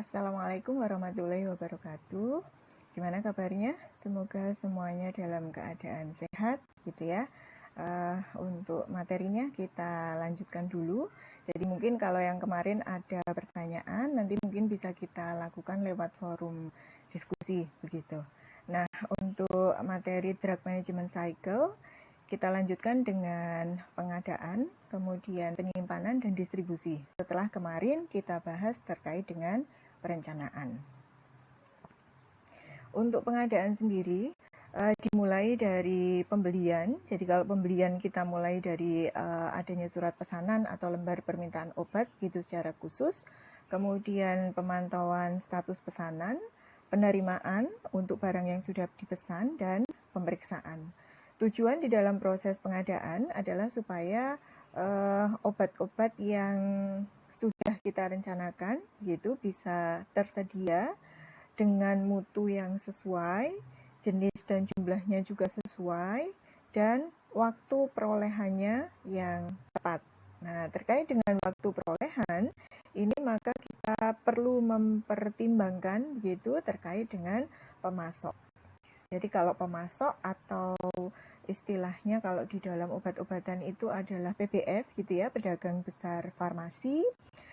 Assalamualaikum warahmatullahi wabarakatuh. Gimana kabarnya? Semoga semuanya dalam keadaan sehat, gitu ya. Untuk materinya kita lanjutkan dulu. Jadi mungkin kalau yang kemarin ada pertanyaan, nanti mungkin bisa kita lakukan lewat forum diskusi, begitu. Nah, untuk materi drug management cycle, kita lanjutkan dengan pengadaan, kemudian penyimpanan dan distribusi. Setelah kemarin kita bahas terkait dengan perencanaan. Untuk pengadaan sendiri dimulai dari pembelian. Jadi kalau pembelian kita mulai dari adanya surat pesanan atau lembar permintaan obat gitu secara khusus. Kemudian pemantauan status pesanan, penerimaan untuk barang yang sudah dipesan, dan pemeriksaan. Tujuan di dalam proses pengadaan adalah supaya obat-obat yang sudah kita rencanakan gitu bisa tersedia dengan mutu yang sesuai, jenis dan jumlahnya juga sesuai, dan waktu perolehannya yang tepat. Nah, terkait dengan waktu perolehan, ini maka kita perlu mempertimbangkan begitu terkait dengan pemasok. Jadi kalau pemasok atau istilahnya kalau di dalam obat-obatan itu adalah PBF gitu ya, pedagang besar farmasi.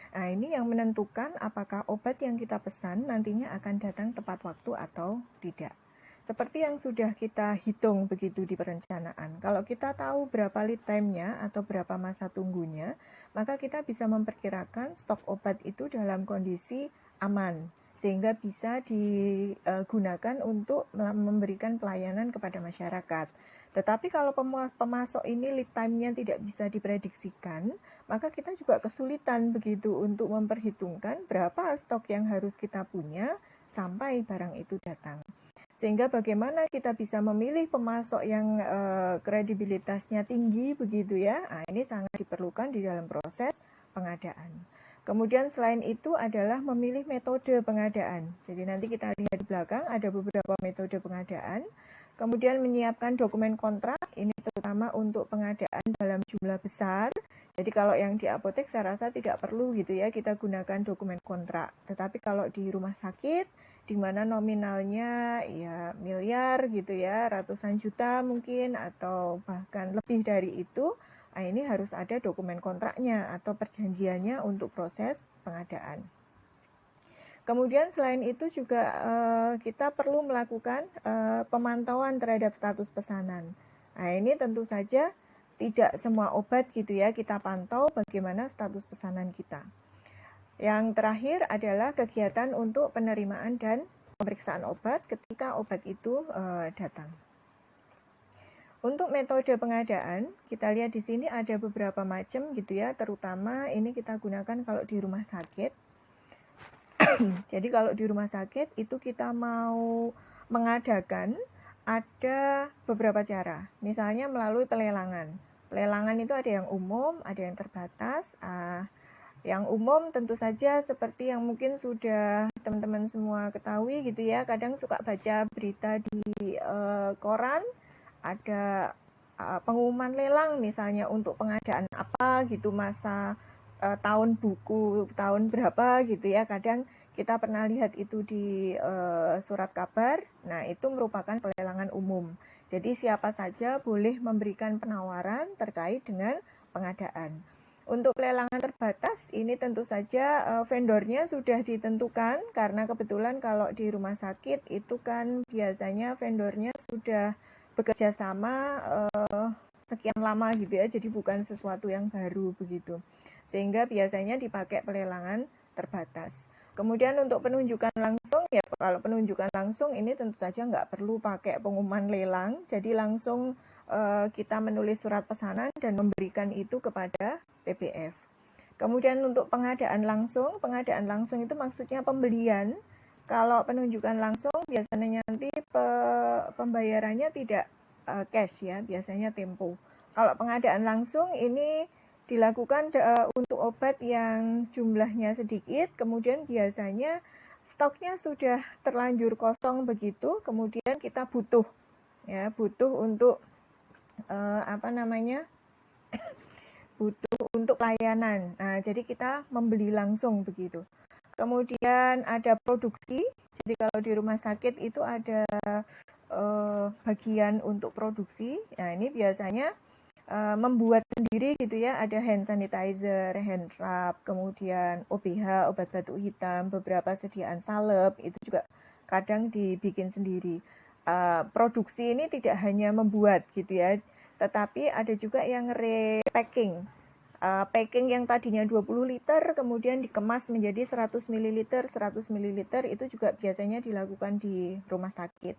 Nah, ini yang menentukan apakah obat yang kita pesan nantinya akan datang tepat waktu atau tidak. Seperti yang sudah kita hitung begitu di perencanaan. Kalau kita tahu berapa lead time-nya atau berapa masa tunggunya, maka kita bisa memperkirakan stok obat itu dalam kondisi aman, sehingga bisa digunakan untuk memberikan pelayanan kepada masyarakat. Tetapi kalau pemasok ini lead time-nya tidak bisa diprediksikan, maka kita juga kesulitan begitu untuk memperhitungkan berapa stok yang harus kita punya sampai barang itu datang. Sehingga bagaimana kita bisa memilih pemasok yang kredibilitasnya tinggi begitu ya. Nah, ini sangat diperlukan di dalam proses pengadaan. Kemudian selain itu adalah memilih metode pengadaan. Jadi nanti kita lihat di belakang ada beberapa metode pengadaan. Kemudian menyiapkan dokumen kontrak, ini terutama untuk pengadaan dalam jumlah besar. Jadi kalau yang di apotek saya rasa tidak perlu gitu ya kita gunakan dokumen kontrak. Tetapi kalau di rumah sakit, di mana nominalnya ya miliar gitu ya, ratusan juta mungkin atau bahkan lebih dari itu, nah ini harus ada dokumen kontraknya atau perjanjiannya untuk proses pengadaan. Kemudian selain itu juga kita perlu melakukan pemantauan terhadap status pesanan. Nah ini tentu saja tidak semua obat gitu ya kita pantau bagaimana status pesanan kita. Yang terakhir adalah kegiatan untuk penerimaan dan pemeriksaan obat ketika obat itu datang. Untuk metode pengadaan, kita lihat di sini ada beberapa macam gitu ya, terutama ini kita gunakan kalau di rumah sakit. Jadi kalau di rumah sakit itu kita mau mengadakan ada beberapa cara. Misalnya melalui pelelangan. Pelelangan itu ada yang umum, ada yang terbatas. Yang umum tentu saja seperti yang mungkin sudah teman-teman semua ketahui gitu ya. Kadang suka baca berita di koran, ada pengumuman lelang misalnya untuk pengadaan apa gitu masa tahun buku tahun berapa gitu ya. Kadang kita pernah lihat itu di surat kabar. Nah, itu merupakan pelelangan umum. Jadi siapa saja boleh memberikan penawaran terkait dengan pengadaan. Untuk pelelangan terbatas, ini tentu saja vendornya sudah ditentukan karena kebetulan kalau di rumah sakit itu kan biasanya vendornya sudah bekerja sama sekian lama gitu ya, jadi bukan sesuatu yang baru begitu. Sehingga biasanya dipakai pelelangan terbatas. Kemudian untuk penunjukan langsung, ya kalau penunjukan langsung ini tentu saja nggak perlu pakai pengumuman lelang, jadi langsung kita menulis surat pesanan dan memberikan itu kepada PBF. Kemudian untuk pengadaan langsung itu maksudnya pembelian. Kalau penunjukan langsung biasanya nanti pembayarannya tidak cash ya, biasanya tempo. Kalau pengadaan langsung ini dilakukan untuk obat yang jumlahnya sedikit, kemudian biasanya stoknya sudah terlanjur kosong begitu, kemudian kita butuh untuk butuh untuk layanan. Nah, jadi kita membeli langsung begitu. Kemudian ada produksi, jadi kalau di rumah sakit itu ada bagian untuk produksi. Nah ini biasanya membuat sendiri gitu ya, ada hand sanitizer, hand rub, kemudian OBH, obat batuk hitam, beberapa sediaan salep, itu juga kadang dibikin sendiri. Produksi ini tidak hanya membuat gitu ya, tetapi ada juga yang repacking. Packing yang tadinya 20 liter kemudian dikemas menjadi 100 ml, 100 ml itu juga biasanya dilakukan di rumah sakit.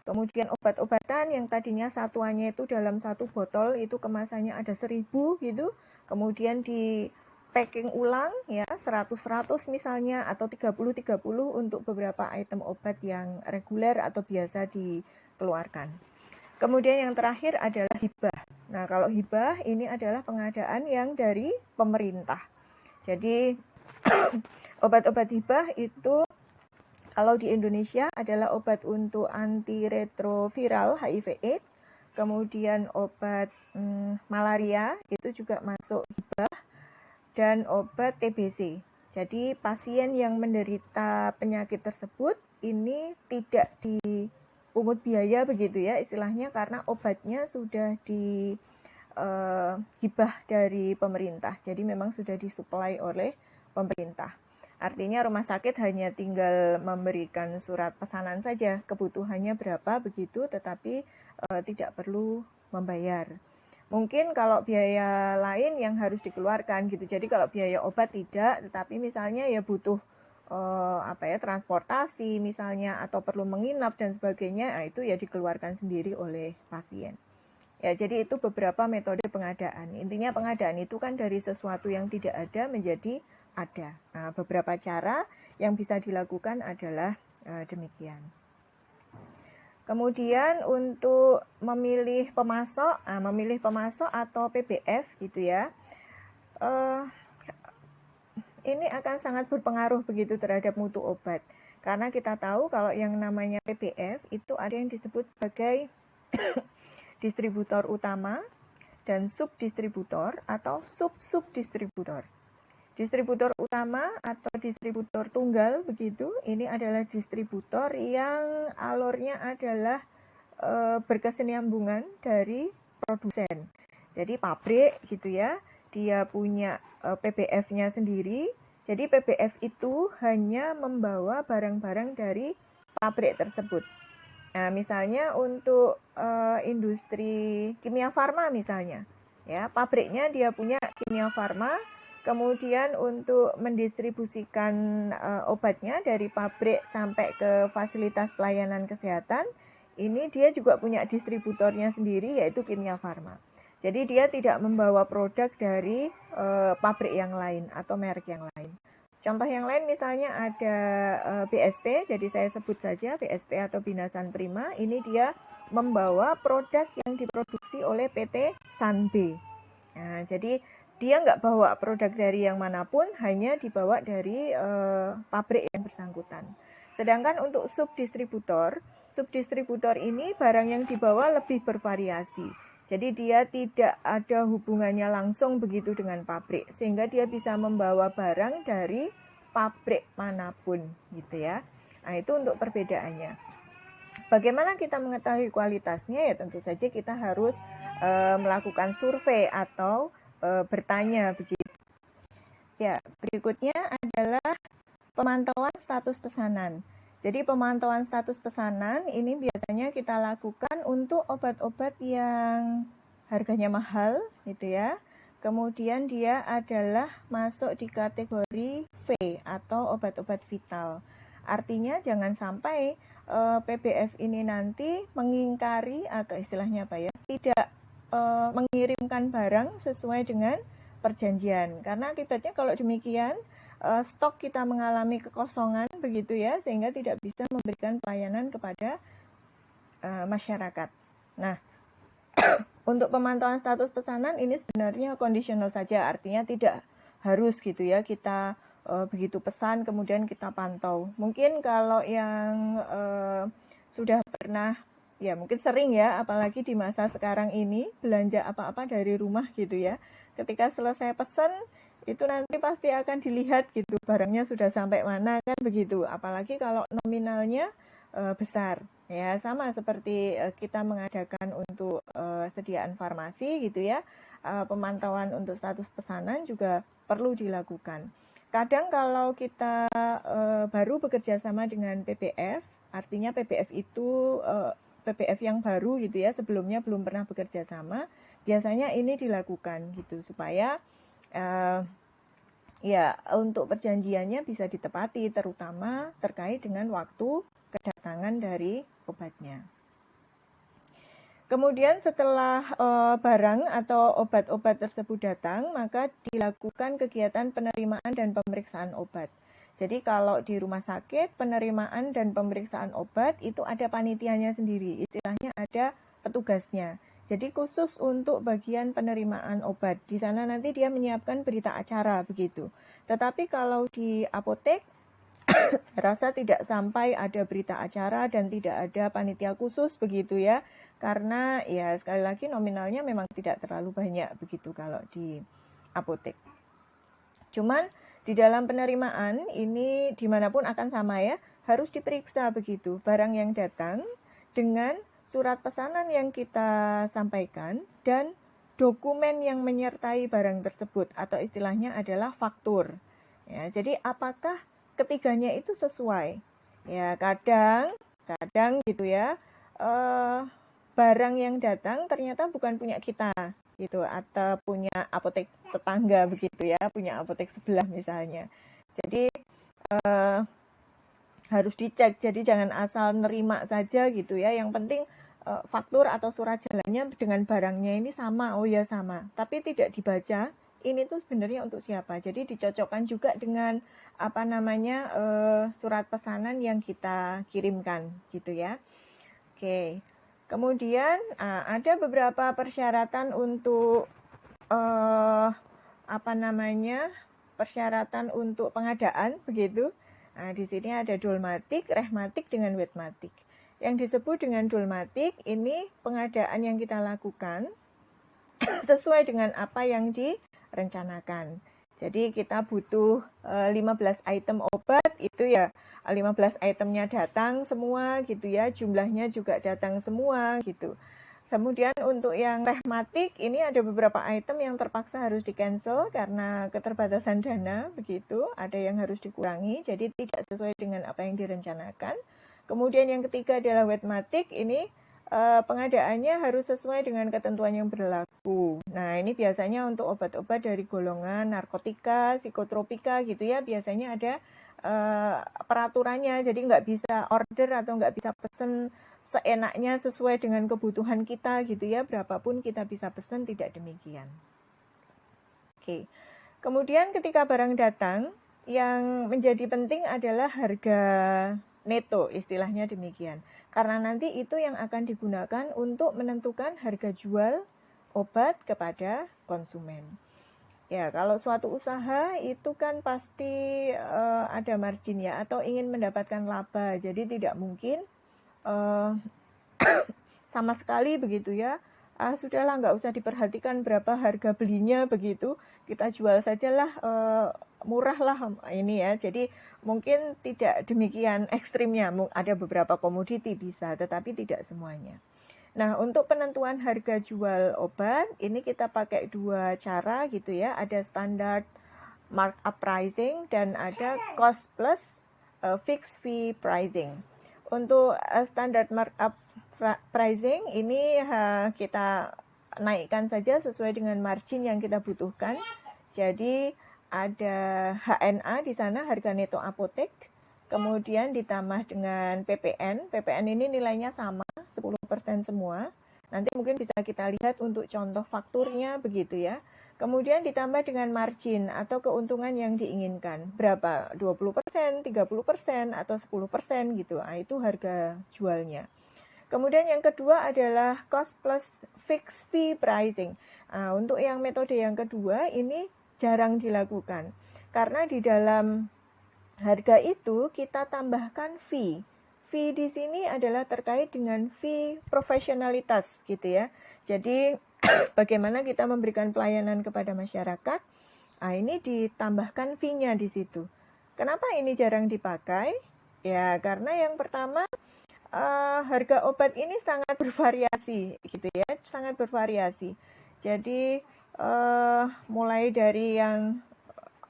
Kemudian obat-obatan yang tadinya satuannya itu dalam satu botol itu kemasannya ada 1000 gitu. Kemudian di packing ulang ya 100-100 misalnya atau 30-30 untuk beberapa item obat yang reguler atau biasa dikeluarkan. Kemudian yang terakhir adalah hibah. Nah, kalau hibah ini adalah pengadaan yang dari pemerintah. Jadi obat-obat hibah itu kalau di Indonesia adalah obat untuk antiretroviral HIV/AIDS, kemudian obat malaria itu juga masuk hibah, dan obat TBC. Jadi pasien yang menderita penyakit tersebut ini tidak dipungut biaya begitu ya istilahnya, karena obatnya sudah hibah dari pemerintah. Jadi memang sudah disuplai oleh pemerintah. Artinya rumah sakit hanya tinggal memberikan surat pesanan saja, kebutuhannya berapa begitu, tetapi tidak perlu membayar. Mungkin kalau biaya lain yang harus dikeluarkan gitu. Jadi kalau biaya obat tidak, tetapi misalnya ya butuh transportasi misalnya atau perlu menginap dan sebagainya, itu ya dikeluarkan sendiri oleh pasien. Ya, jadi itu beberapa metode pengadaan. Intinya pengadaan itu kan dari sesuatu yang tidak ada menjadi ada. Nah, beberapa cara yang bisa dilakukan adalah demikian. Kemudian untuk memilih pemasok atau PBF gitu ya. Ini akan sangat berpengaruh begitu terhadap mutu obat. Karena kita tahu kalau yang namanya PBF itu ada yang disebut sebagai distributor utama dan subdistributor atau sub-subdistributor. Distributor utama atau distributor tunggal begitu, ini adalah distributor yang alurnya adalah berkesinambungan dari produsen. Jadi pabrik gitu ya, dia punya PBF-nya sendiri. Jadi PBF itu hanya membawa barang-barang dari pabrik tersebut. Nah, misalnya untuk industri kimia farma misalnya, ya pabriknya dia punya kimia farma, kemudian untuk mendistribusikan obatnya dari pabrik sampai ke fasilitas pelayanan kesehatan, ini dia juga punya distributornya sendiri yaitu kimia farma. Jadi dia tidak membawa produk dari pabrik yang lain atau merek yang lain. Contoh yang lain misalnya ada BSP, jadi saya sebut saja BSP atau Binasan Prima, ini dia membawa produk yang diproduksi oleh PT Sanbe. Nah, jadi dia nggak bawa produk dari yang manapun, hanya dibawa dari pabrik yang bersangkutan. Sedangkan untuk subdistributor ini barang yang dibawa lebih bervariasi. Jadi dia tidak ada hubungannya langsung begitu dengan pabrik, sehingga dia bisa membawa barang dari pabrik manapun gitu ya. Nah, itu untuk perbedaannya. Bagaimana kita mengetahui kualitasnya? Ya tentu saja kita harus melakukan survei atau bertanya begitu. Ya, berikutnya adalah pemantauan status pesanan. Jadi pemantauan status pesanan ini biasanya kita lakukan untuk obat-obat yang harganya mahal gitu ya. Kemudian dia adalah masuk di kategori V atau obat-obat vital. Artinya jangan sampai PBF ini nanti mengingkari atau istilahnya apa ya, tidak mengirimkan barang sesuai dengan perjanjian. Karena akibatnya kalau demikian stok kita mengalami kekosongan begitu ya, sehingga tidak bisa memberikan pelayanan kepada masyarakat. Nah, untuk pemantauan status pesanan ini sebenarnya kondisional saja, artinya tidak harus gitu ya kita begitu pesan kemudian kita pantau. Mungkin kalau yang sudah pernah ya mungkin sering ya, apalagi di masa sekarang ini belanja apa-apa dari rumah gitu ya. Ketika selesai pesan itu nanti pasti akan dilihat gitu barangnya sudah sampai mana kan begitu. Apalagi kalau nominalnya besar. Ya, sama seperti kita mengadakan untuk sediaan farmasi gitu ya. Pemantauan untuk status pesanan juga perlu dilakukan. Kadang kalau kita baru bekerja sama dengan PPF, artinya PPF itu PPF yang baru gitu ya, sebelumnya belum pernah bekerja sama, biasanya ini dilakukan gitu supaya ya untuk perjanjiannya bisa ditepati, terutama terkait dengan waktu kedatangan dari obatnya. Kemudian setelah barang atau obat-obat tersebut datang, maka dilakukan kegiatan penerimaan dan pemeriksaan obat. Jadi kalau di rumah sakit, penerimaan dan pemeriksaan obat itu ada panitianya sendiri, istilahnya ada petugasnya. Jadi khusus untuk bagian penerimaan obat, di sana nanti dia menyiapkan berita acara begitu. Tetapi kalau di apotek, saya rasa tidak sampai ada berita acara dan tidak ada panitia khusus begitu ya. Karena ya sekali lagi nominalnya memang tidak terlalu banyak begitu kalau di apotek. Cuman di dalam penerimaan ini dimanapun akan sama ya, harus diperiksa begitu barang yang datang dengan surat pesanan yang kita sampaikan dan dokumen yang menyertai barang tersebut atau istilahnya adalah faktur. Ya, jadi apakah ketiganya itu sesuai? Ya kadang gitu ya, barang yang datang ternyata bukan punya kita gitu atau punya apotek tetangga begitu ya, punya apotek sebelah misalnya. Jadi harus dicek, jadi jangan asal nerima saja gitu ya. Yang penting faktur atau surat jalannya dengan barangnya ini sama, oh ya sama, tapi tidak dibaca ini tuh sebenarnya untuk siapa. Jadi dicocokkan juga dengan apa namanya surat pesanan yang kita kirimkan gitu ya. Oke. Kemudian ada beberapa persyaratan untuk persyaratan untuk pengadaan begitu. Nah, di sini ada dolmatik, rehmatik dengan wetmatik. Yang disebut dengan dolmatik ini pengadaan yang kita lakukan sesuai dengan apa yang direncanakan. Jadi kita butuh 15 item obat, itu ya 15 itemnya datang semua gitu ya, jumlahnya juga datang semua gitu. Kemudian untuk yang rehmatik ini ada beberapa item yang terpaksa harus di-cancel karena keterbatasan dana begitu, ada yang harus dikurangi, jadi tidak sesuai dengan apa yang direncanakan. Kemudian yang ketiga adalah wetmatik, ini pengadaannya harus sesuai dengan ketentuan yang berlaku. Nah, ini biasanya untuk obat-obat dari golongan narkotika, psikotropika gitu ya, biasanya ada peraturannya, jadi nggak bisa order atau nggak bisa pesen seenaknya sesuai dengan kebutuhan kita gitu ya, berapapun kita bisa pesen, tidak demikian. Oke. Kemudian ketika barang datang, yang menjadi penting adalah harga neto, istilahnya demikian. Karena nanti itu yang akan digunakan untuk menentukan harga jual obat kepada konsumen. Ya, kalau suatu usaha itu kan pasti ada margin ya, atau ingin mendapatkan laba, jadi tidak mungkin sama sekali begitu ya. Sudahlah nggak usah diperhatikan berapa harga belinya begitu, kita jual sajalah murah lah ini ya. Jadi mungkin tidak demikian ekstrimnya, ada beberapa komoditi bisa, tetapi tidak semuanya. Nah, untuk penentuan harga jual obat ini kita pakai dua cara gitu ya, ada standard markup pricing dan ada cost plus fixed fee pricing. Untuk standard markup pricing ini kita naikkan saja sesuai dengan margin yang kita butuhkan. Jadi ada HNA di sana, harga neto apotek, kemudian ditambah dengan PPN. PPN ini nilainya sama, 10% semua. Nanti mungkin bisa kita lihat untuk contoh fakturnya begitu ya. Kemudian ditambah dengan margin atau keuntungan yang diinginkan. Berapa? 20%, 30%, atau 10% gitu. Itu harga jualnya. Kemudian yang kedua adalah cost plus fixed fee pricing. Untuk yang metode yang kedua ini jarang dilakukan. Karena di dalam harga itu kita tambahkan fee. Fee di sini adalah terkait dengan fee profesionalitas gitu ya. Jadi bagaimana kita memberikan pelayanan kepada masyarakat, Nah, ini ditambahkan fee-nya di situ. Kenapa ini jarang dipakai? Ya, karena yang pertama harga obat ini sangat bervariasi, gitu ya, sangat bervariasi. Jadi mulai dari yang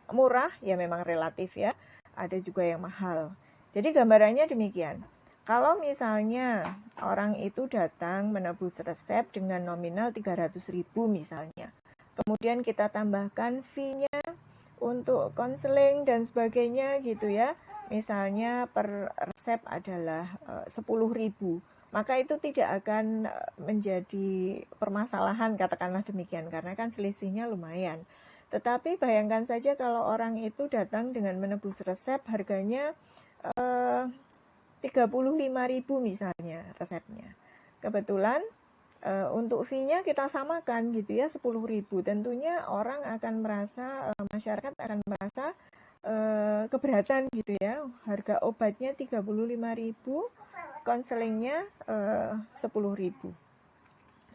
murah, ya memang relatif ya, ada juga yang mahal. Jadi gambarannya demikian. Kalau misalnya orang itu datang menebus resep dengan nominal 300.000 misalnya, kemudian kita tambahkan fee-nya untuk konseling dan sebagainya gitu ya, misalnya per resep adalah 10.000, maka itu tidak akan menjadi permasalahan, katakanlah demikian, karena kan selisihnya lumayan. Tetapi bayangkan saja kalau orang itu datang dengan menebus resep harganya 35.000 misalnya resepnya. Kebetulan untuk fee-nya kita samakan gitu ya 10.000. Tentunya orang akan merasa, masyarakat akan merasa keberatan gitu ya. Harga obatnya 35.000, konselingnya 10.000.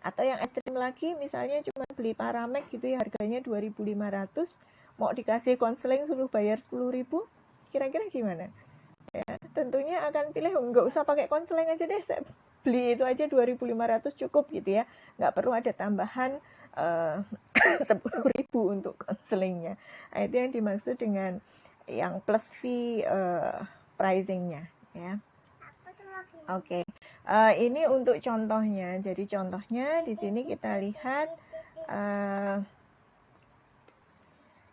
Atau yang ekstrim lagi misalnya cuma beli Paramek gitu ya, harganya 2.500, mau dikasih konseling suruh bayar 10.000, kira-kira gimana? Ya, tentunya akan pilih nggak usah pakai konseling aja deh, saya beli itu aja 2.500 cukup gitu ya, nggak perlu ada tambahan 10.000 untuk konselingnya. Nah, itu yang dimaksud dengan yang plus fee pricingnya ya. Oke, ini untuk contohnya. Jadi contohnya di sini kita lihat,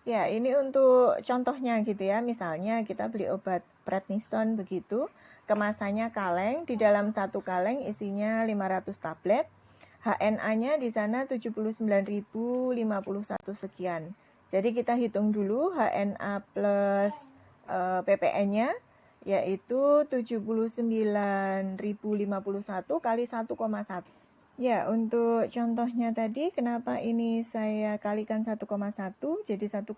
ya ini untuk contohnya gitu ya. Misalnya kita beli obat prednison begitu, kemasannya kaleng, di dalam satu kaleng isinya 500 tablet, HNA-nya di sana 79.051 sekian. Jadi kita hitung dulu HNA plus PPN-nya, yaitu 79.051 kali 1,1. Ya, untuk contohnya tadi kenapa ini saya kalikan 1,1, jadi 1,1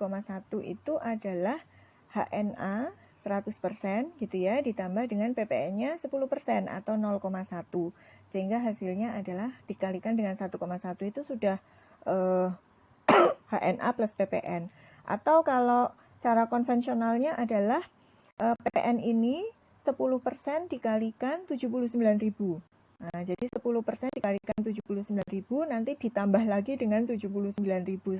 itu adalah HNA 100% gitu ya, ditambah dengan PPN-nya 10% atau 0,1, sehingga hasilnya adalah dikalikan dengan 1,1 itu sudah HNA plus PPN. Atau kalau cara konvensionalnya adalah PPN ini 10% dikalikan 79.000. Nah, jadi 10% dikalikan 79.000 nanti ditambah lagi dengan 79.000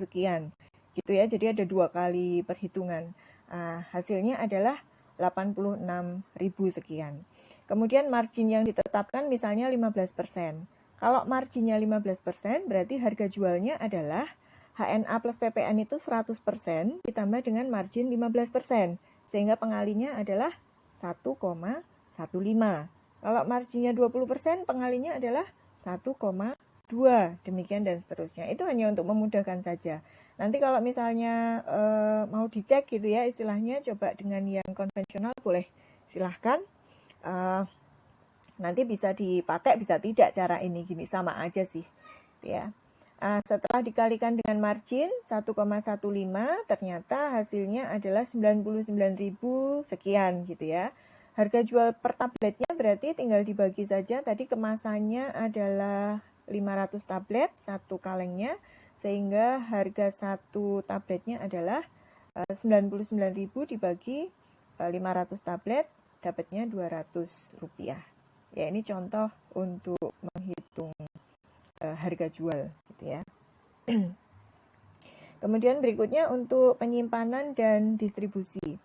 sekian. Gitu ya. Jadi ada 2 kali perhitungan. Nah, hasilnya adalah 86.000 sekian. Kemudian margin yang ditetapkan misalnya 15%. Kalau marginnya 15%, berarti harga jualnya adalah HNA plus PPN itu 100% ditambah dengan margin 15%. Sehingga pengalinya adalah 1,15. Kalau marginnya 20%, pengalinya adalah 1,2. Demikian dan seterusnya. Itu hanya untuk memudahkan saja. Nanti kalau misalnya mau dicek gitu ya, istilahnya coba dengan yang konvensional boleh silahkan. Nanti bisa dipakai, bisa tidak cara ini gini, sama aja sih. Ya. Setelah dikalikan dengan margin 1,15, ternyata hasilnya adalah 99.000 sekian gitu ya. Harga jual per tabletnya berarti tinggal dibagi saja. Tadi kemasannya adalah 500 tablet satu kalengnya, sehingga harga satu tabletnya adalah 99.000 dibagi 500 tablet, dapatnya Rp200. Ya, ini contoh untuk menghitung harga jual gitu ya. Kemudian berikutnya untuk penyimpanan dan distribusi.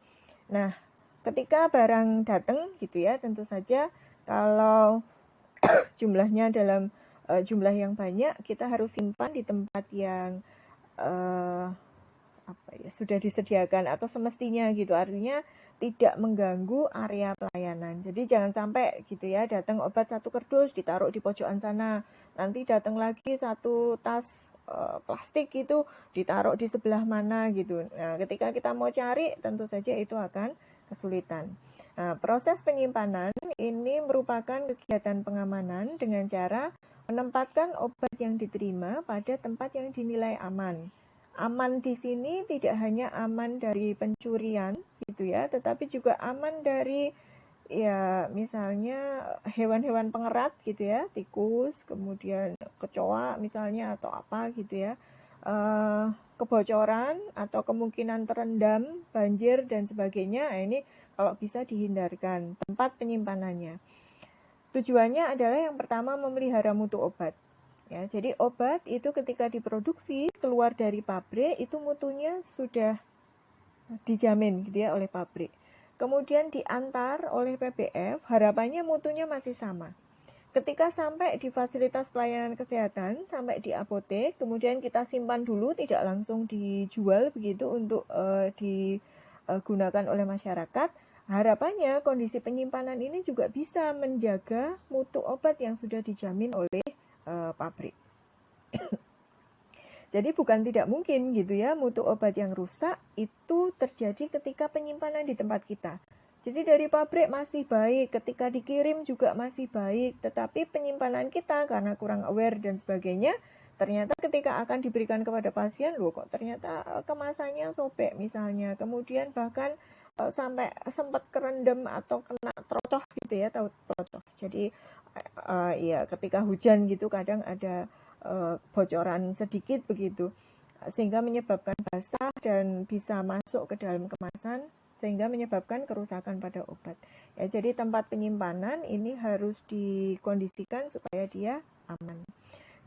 Nah, ketika barang datang gitu ya, tentu saja kalau jumlahnya dalam jumlah yang banyak, kita harus simpan di tempat yang sudah disediakan atau semestinya gitu. Artinya tidak mengganggu area pelayanan. Jadi jangan sampai gitu ya, datang obat satu kardus ditaruh di pojokan sana, nanti datang lagi satu tas plastik gitu ditaruh di sebelah mana gitu. Nah, ketika kita mau cari, tentu saja itu akan kesulitan. Nah, proses penyimpanan ini merupakan kegiatan pengamanan dengan cara menempatkan obat yang diterima pada tempat yang dinilai aman. Aman di sini tidak hanya aman dari pencurian gitu ya, tetapi juga aman dari ya misalnya hewan-hewan pengerat gitu ya, tikus, kemudian kecoa misalnya atau apa gitu ya. kebocoran atau kemungkinan terendam, banjir dan sebagainya. Nah, ini kalau bisa dihindarkan tempat penyimpanannya. Tujuannya adalah yang pertama memelihara mutu obat. Ya, jadi obat itu ketika diproduksi keluar dari pabrik itu mutunya sudah dijamin gitu ya oleh pabrik. Kemudian diantar oleh PBF, harapannya mutunya masih sama. Ketika sampai di fasilitas pelayanan kesehatan, sampai di apotek, kemudian kita simpan dulu, tidak langsung dijual begitu untuk digunakan oleh masyarakat. Harapannya kondisi penyimpanan ini juga bisa menjaga mutu obat yang sudah dijamin oleh pabrik. Jadi bukan tidak mungkin gitu ya, mutu obat yang rusak itu terjadi ketika penyimpanan di tempat kita. Jadi dari pabrik masih baik, ketika dikirim juga masih baik, tetapi penyimpanan kita karena kurang aware dan sebagainya, ternyata ketika akan diberikan kepada pasien, loh kok ternyata kemasannya sobek misalnya, kemudian bahkan sampai sempat kerendam atau kena trocoh gitu ya, tahu trocoh. Jadi ya ketika hujan gitu kadang ada bocoran sedikit begitu, sehingga menyebabkan basah dan bisa masuk ke dalam kemasan sehingga menyebabkan kerusakan pada obat. Ya, jadi tempat penyimpanan ini harus dikondisikan supaya dia aman.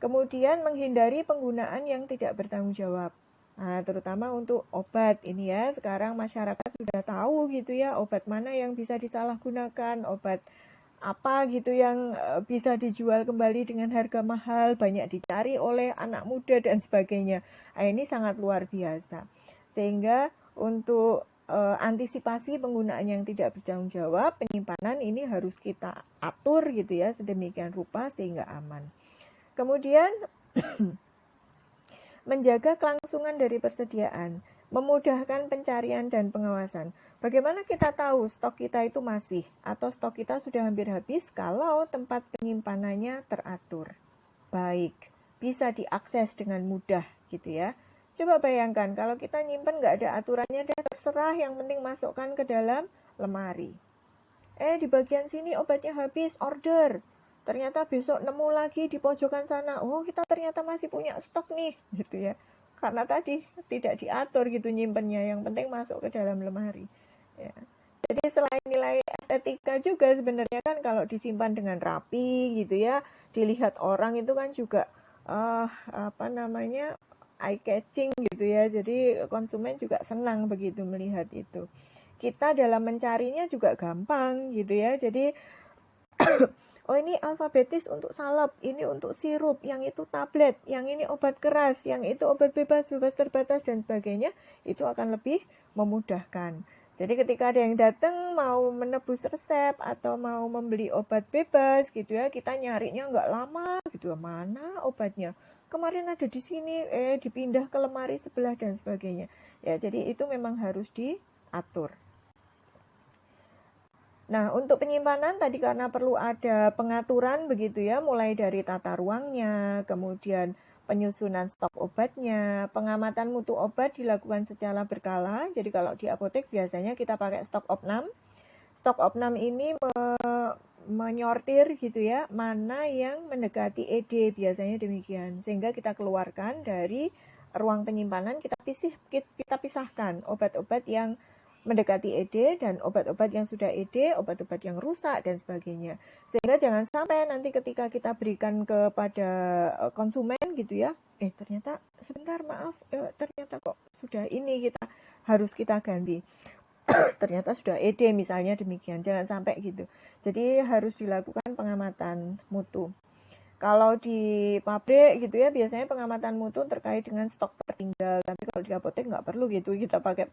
Kemudian menghindari penggunaan yang tidak bertanggung jawab. Nah, terutama untuk obat ini ya, sekarang masyarakat sudah tahu gitu ya, obat mana yang bisa disalahgunakan, obat apa gitu yang bisa dijual kembali dengan harga mahal, banyak dicari oleh anak muda dan sebagainya. Nah, ini sangat luar biasa. Sehingga untuk antisipasi penggunaan yang tidak bertanggung jawab, penyimpanan ini harus kita atur gitu ya, sedemikian rupa sehingga aman. Kemudian menjaga kelangsungan dari persediaan, memudahkan pencarian dan pengawasan. Bagaimana kita tahu stok kita itu masih atau stok kita sudah hampir habis kalau tempat penyimpanannya teratur, baik, bisa diakses dengan mudah gitu ya. Coba bayangkan kalau kita nyimpen nggak ada aturannya, dan terserah, yang penting masukkan ke dalam lemari. Di bagian sini obatnya habis, order. Ternyata besok nemu lagi di pojokan sana. Oh, kita ternyata masih punya stok nih, gitu ya. Karena tadi tidak diatur gitu nyimpennya, yang penting masuk ke dalam lemari. Ya. Jadi selain nilai estetika juga sebenarnya kan kalau disimpan dengan rapi gitu ya, dilihat orang itu kan juga eye catching gitu ya. Jadi konsumen juga senang begitu melihat itu. Kita dalam mencarinya juga gampang gitu ya. Jadi oh ini alfabetis untuk salep, ini untuk sirup, yang itu tablet, yang ini obat keras, yang itu obat bebas, bebas terbatas dan sebagainya, itu akan lebih memudahkan. Jadi ketika ada yang datang mau menebus resep atau mau membeli obat bebas gitu ya, kita nyarinya nggak lama gitu, mana obatnya? Kemarin ada di sini, dipindah ke lemari sebelah dan sebagainya. Ya, jadi itu memang harus diatur. Nah, untuk penyimpanan tadi karena perlu ada pengaturan begitu ya, mulai dari tata ruangnya, kemudian penyusunan stok obatnya, pengamatan mutu obat dilakukan secara berkala. Jadi kalau di apotek biasanya kita pakai stok opnam. Stok opnam ini menyortir gitu ya, mana yang mendekati ED, biasanya demikian. Sehingga kita keluarkan dari ruang penyimpanan, kita pisahkan obat-obat yang mendekati ED dan obat-obat yang sudah ED, obat-obat yang rusak dan sebagainya. Sehingga jangan sampai nanti ketika kita berikan kepada konsumen gitu ya, ternyata sebentar maaf, ternyata kok sudah ini harus kita ganti. Ternyata sudah ED misalnya, demikian. Jangan sampai gitu. Jadi harus dilakukan pengamatan mutu. Kalau di pabrik gitu ya, biasanya pengamatan mutu terkait dengan stok tertinggal. Tapi kalau di apotek nggak perlu gitu, kita pakai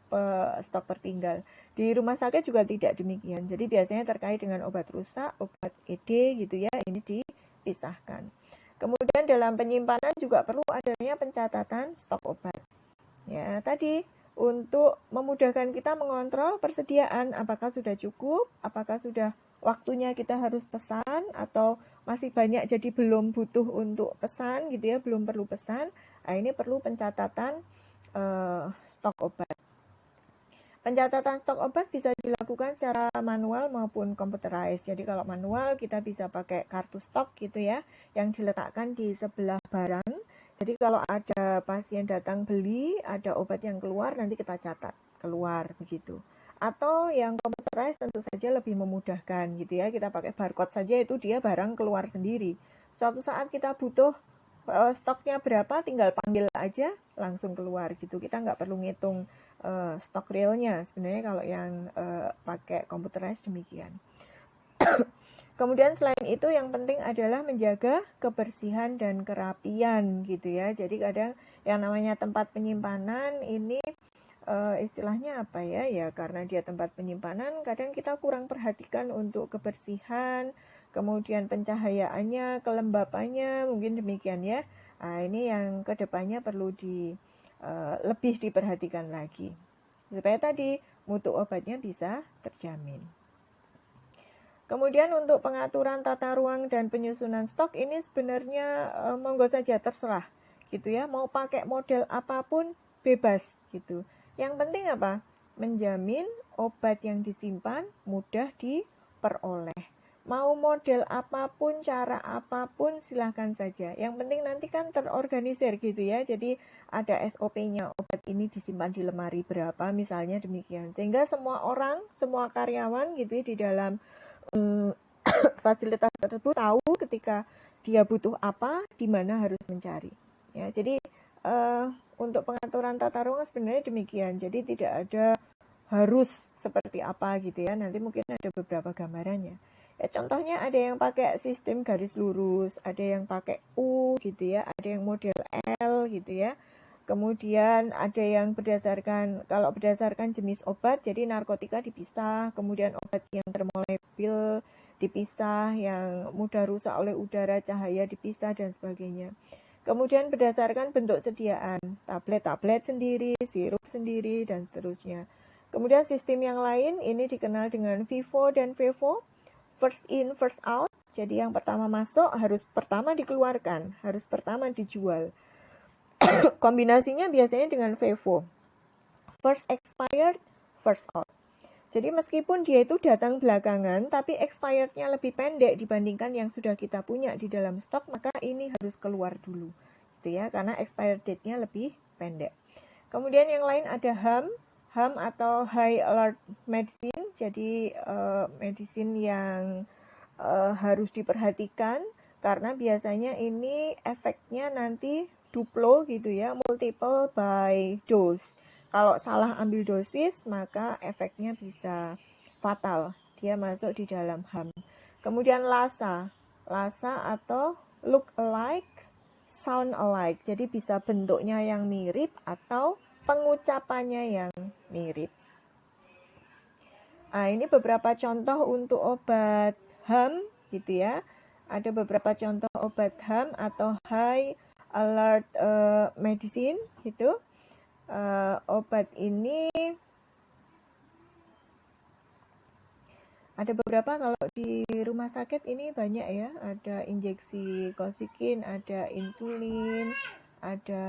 stok tertinggal. Di rumah sakit juga tidak demikian. Jadi biasanya terkait dengan obat rusak, obat ED gitu ya, ini dipisahkan. Kemudian dalam penyimpanan juga perlu adanya pencatatan stok obat. Ya, tadi untuk memudahkan kita mengontrol persediaan, apakah sudah cukup, apakah sudah waktunya kita harus pesan atau masih banyak jadi belum butuh untuk pesan gitu ya, belum perlu pesan. Nah, ini perlu pencatatan stok obat. Pencatatan stok obat bisa dilakukan secara manual maupun computerized. Jadi kalau manual kita bisa pakai kartu stok gitu ya, yang diletakkan di sebelah barang Jadi kalau ada pasien datang beli, ada obat yang keluar, nanti kita catat keluar begitu. Atau yang computerized tentu saja lebih memudahkan gitu ya. Kita pakai barcode saja itu dia barang keluar sendiri. Suatu saat kita butuh stoknya berapa, tinggal panggil aja langsung keluar gitu. Kita nggak perlu ngitung stok realnya sebenarnya kalau yang pakai computerized demikian. Kemudian selain itu yang penting adalah menjaga kebersihan dan kerapian gitu ya. Jadi kadang yang namanya tempat penyimpanan ini istilahnya apa ya? Ya karena dia tempat penyimpanan kadang kita kurang perhatikan untuk kebersihan, kemudian pencahayaannya, kelembapannya, mungkin demikian ya. Nah, ini yang kedepannya perlu lebih diperhatikan lagi supaya tadi mutu obatnya bisa terjamin. Kemudian untuk pengaturan tata ruang dan penyusunan stok ini sebenarnya monggo saja terserah gitu ya. Mau pakai model apapun bebas gitu. Yang penting apa? Menjamin obat yang disimpan mudah diperoleh. Mau model apapun, cara apapun silahkan saja. Yang penting nanti kan terorganisir gitu ya. Jadi ada SOP-nya, obat ini disimpan di lemari berapa misalnya demikian. Sehingga semua orang, semua karyawan gitu ya, di dalam fasilitas tersebut tahu ketika dia butuh apa, di mana harus mencari. Ya, jadi untuk pengaturan tata ruang sebenarnya demikian. Jadi tidak ada harus seperti apa gitu ya. Nanti mungkin ada beberapa gambarannya. Ya, contohnya ada yang pakai sistem garis lurus, ada yang pakai U gitu ya, ada yang model L gitu ya. Kemudian ada yang kalau berdasarkan jenis obat, jadi narkotika dipisah, kemudian obat yang termolekul dipisah, yang mudah rusak oleh udara, cahaya dipisah, dan sebagainya. Kemudian berdasarkan bentuk sediaan, tablet-tablet sendiri, sirup sendiri, dan seterusnya. Kemudian sistem yang lain ini dikenal dengan FIFO dan FEVO, first in, first out. Jadi yang pertama masuk harus pertama dikeluarkan, harus pertama dijual. Kombinasinya biasanya dengan FEVO, first expired, first out. Jadi meskipun dia itu datang belakangan, tapi expirednya lebih pendek dibandingkan yang sudah kita punya di dalam stok, maka ini harus keluar dulu, gitu ya, karena expired date-nya lebih pendek. Kemudian yang lain ada HAM atau High Alert Medicine, jadi medicine yang harus diperhatikan karena biasanya ini efeknya nanti duplo gitu ya, multiple by dose. Kalau salah ambil dosis maka efeknya bisa fatal, dia masuk di dalam HAM. Kemudian LASA atau look alike, sound alike, jadi bisa bentuknya yang mirip atau pengucapannya yang mirip. Nah, ini beberapa contoh untuk obat HAM gitu ya. Ada beberapa contoh obat HAM atau High Alert Medicine gitu. Obat ini ada beberapa, kalau di rumah sakit ini banyak ya. Ada injeksi kosikin, ada insulin, ada